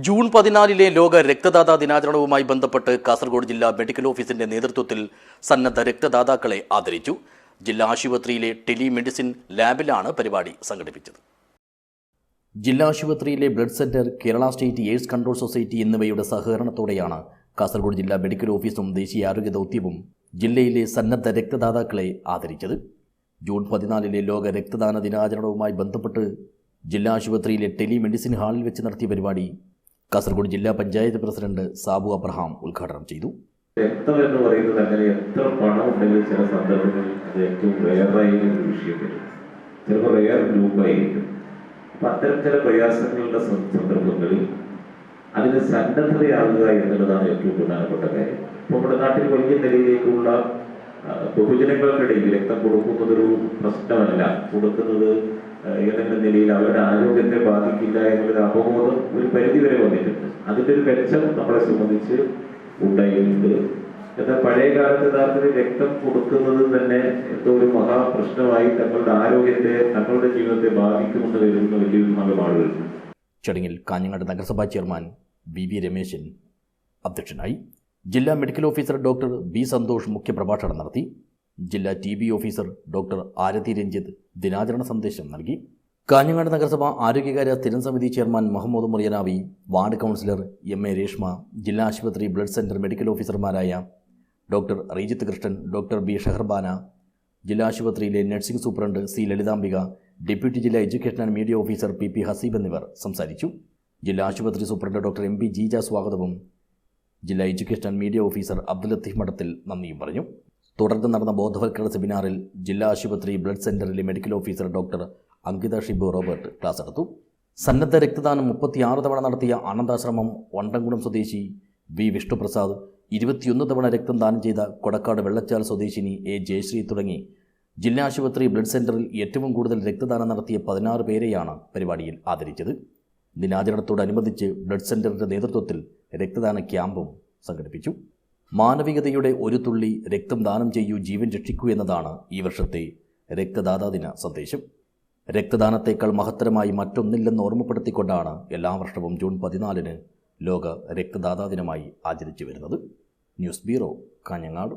June 14 ലോക രക്തദാതാ ദിനാചരണവുമായി ബന്ധപ്പെട്ട് കാസർഗോഡ് ജില്ലാ മെഡിക്കൽ ഓഫീസിന്റെ നേതൃത്വത്തിൽ സന്നദ്ധ രക്തദാതാക്കളെ ആദരിച്ചു. ജില്ലാ ആശുപത്രിയിലെ ടെലിമെഡിസിൻ ലാബിലാണ് പരിപാടി സംഘടിപ്പിച്ചത്. ജില്ലാ ആശുപത്രിയിലെ blood centre, Kerala state AIDS control society എന്നിവയുടെ സഹകരണത്തോടെയാണ് കാസർഗോഡ് ജില്ലാ മെഡിക്കൽ ഓഫീസും ദേശീയ ആരോഗ്യ ദൗത്യവും ജില്ലയിലെ സന്നദ്ധ രക്തദാതാക്കളെ ആദരിച്ചത്. ജൂൺ 14 ലോക രക്തദാന ദിനാചരണവുമായി ബന്ധപ്പെട്ട് ജില്ലാ ആശുപത്രിയിലെ ടെലിമെഡിസിൻ ഹാളിൽ വെച്ച് നടത്തിയ പരിപാടി കാസർഗോഡ് ജില്ലാ പഞ്ചായത്ത് പ്രസിഡന്റ് സാബു അബ്രഹാം ഉദ്ഘാടനം ചെയ്തു. രക്തം എന്ന് പറയുന്നത് അങ്ങനെ എത്ര പണം ഉണ്ടെങ്കിലും ചില സന്ദർഭങ്ങളിൽ അത് ഏറ്റവും റെയറായ ഒരു വിഷയം വരും, ചിലപ്പോൾ റെയർ ഗ്രൂപ്പായിരിക്കും. അപ്പം അത്തരം ചില പ്രയാസങ്ങളുടെ സന്ദർഭങ്ങളിൽ അതിന് സന്നദ്ധതയാകുക എന്നുള്ളതാണ് ഏറ്റവും പ്രധാനപ്പെട്ട കാര്യം. ഇപ്പോൾ നമ്മുടെ നാട്ടിൽ വലിയ നിലയിലേക്കുള്ള ബഹുജനങ്ങൾക്കിടയിൽ രക്തം കൊടുക്കുന്നതൊരു പ്രശ്നമല്ല. കൊടുക്കുന്നത് ഏതെങ്കിലും നിലയിൽ അവരുടെ ആരോഗ്യത്തെ ബാധിക്കില്ല എന്നുള്ളൊരു അവബോധം ഒരു പരിധിവരെ വന്നിട്ടുണ്ട്. അതിൻ്റെ ഒരു മെച്ചം നമ്മളെ സംബന്ധിച്ച് ഉണ്ടായിട്ടുണ്ട്. എന്നാൽ പഴയ കാലത്ത് യഥാർത്ഥത്തിൽ രക്തം കൊടുക്കുന്നത് തന്നെ എന്തോ ഒരു മഹാപ്രശ്നമായി തങ്ങളുടെ ആരോഗ്യത്തെ, തങ്ങളുടെ ജീവിതത്തെ ബാധിക്കുമെന്ന് വരുന്ന വലിയ വിഭാഗം ആളുകളുണ്ട്. ചടങ്ങിൽ കാഞ്ഞങ്ങാട് നഗരസഭാ ചെയർമാൻ വി രമേശൻ അധ്യക്ഷനായി. ജില്ലാ medical officer doctor B Santhosh മുഖ്യപ്രഭാഷണം നടത്തി. ജില്ലാ TB officer doctor Aarathi Ranjith ദിനാചരണ സന്ദേശം നൽകി. കാഞ്ഞങ്ങാട് നഗരസഭ ആരോഗ്യകാര്യ സ്ഥിരം സമിതി chairman Muhammad Muriyanavi, ward councillor MA Reshma, ജില്ലാ ആശുപത്രി ബ്ലഡ് സെന്റർ മെഡിക്കൽ ഓഫീസർമാരായ doctor Rejith Krishnan, doctor B Shaharbana, ജില്ലാ ആശുപത്രിയിലെ nursing superintendent C Lalithambika, deputy ജില്ലാ education and media officer PP Haseeb എന്നിവർ സംസാരിച്ചു. ജില്ലാ ആശുപത്രി സൂപ്രണ്ട് ഡോക്ടർ MB ജീജ സ്വാഗതവും ജില്ലാ education and media officer Abdul Latheef മഠത്തിൽ നന്ദിയും പറഞ്ഞു. തുടർന്ന് നടന്ന ബോധവൽക്കരണ സെമിനാറിൽ ജില്ലാ ആശുപത്രി ബ്ലഡ് സെന്ററിലെ medical officer doctor Ankita Shibu Robert class എടുത്തു. സന്നദ്ധ രക്തദാനം 36 തവണ നടത്തിയ ആനന്ദാശ്രമം വണ്ടംകുളം സ്വദേശി V വിഷ്ണുപ്രസാദ്, 21 തവണ രക്തം ദാനം ചെയ്ത കൊടക്കാട് വെള്ളച്ചാൽ സ്വദേശിനി A ജയശ്രീ തുടങ്ങി ജില്ലാ ആശുപത്രി ബ്ലഡ് സെന്ററിൽ ഏറ്റവും കൂടുതൽ രക്തദാനം നടത്തിയ 16 പേരെയാണ് പരിപാടിയിൽ ആദരിച്ചത്. ദിനാചരണത്തോടനുബന്ധിച്ച് ബ്ലഡ് സെന്ററിന്റെ നേതൃത്വത്തിൽ രക്തദാന ക്യാമ്പും സംഘടിപ്പിച്ചു. മാനവികതയുടെ ഒരു തുള്ളി രക്തം ദാനം ചെയ്യൂ, ജീവൻ രക്ഷിക്കൂ എന്നതാണ് ഈ വർഷത്തെ രക്തദാതാ ദിന സന്ദേശം. രക്തദാനത്തേക്കാൾ മഹത്തരമായി മറ്റൊന്നില്ലെന്ന് ഓർമ്മപ്പെടുത്തിക്കൊണ്ടാണ് എല്ലാ വർഷവും ജൂൺ 14 ലോക രക്തദാതാ ദിനമായി ആചരിച്ചു വരുന്നത്. News bureau, Kanhangad.